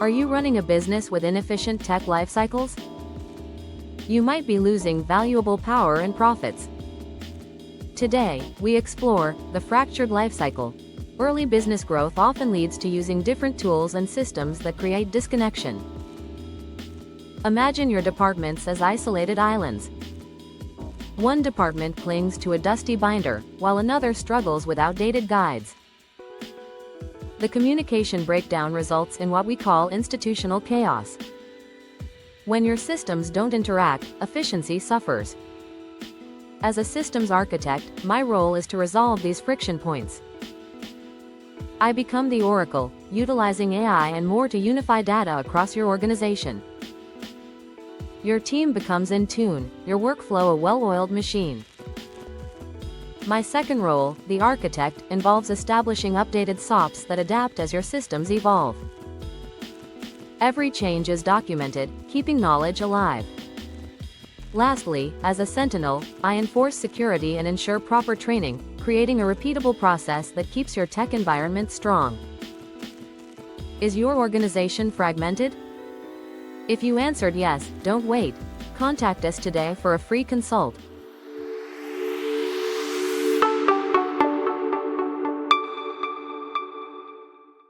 Are you running a business with inefficient tech life cycles? You might be losing valuable power and profits. Today, we explore the fractured life cycle. Early business growth often leads to using different tools and systems that create disconnection. Imagine your departments as isolated islands. One department clings to a dusty binder, while another struggles with outdated guides. The communication breakdown results in what we call institutional chaos. When your systems don't interact, efficiency suffers. As a systems architect, my role is to resolve these friction points. I become the oracle, utilizing AI and more to unify data across your organization. Your team becomes in tune, your workflow a well-oiled machine. My second role, the architect, involves establishing updated SOPs that adapt as your systems evolve. Every change is documented, keeping knowledge alive. Lastly, as a sentinel, I enforce security and ensure proper training, creating a repeatable process that keeps your tech environment strong. Is your organization fragmented? If you answered yes, don't wait. Contact us today for a free consult.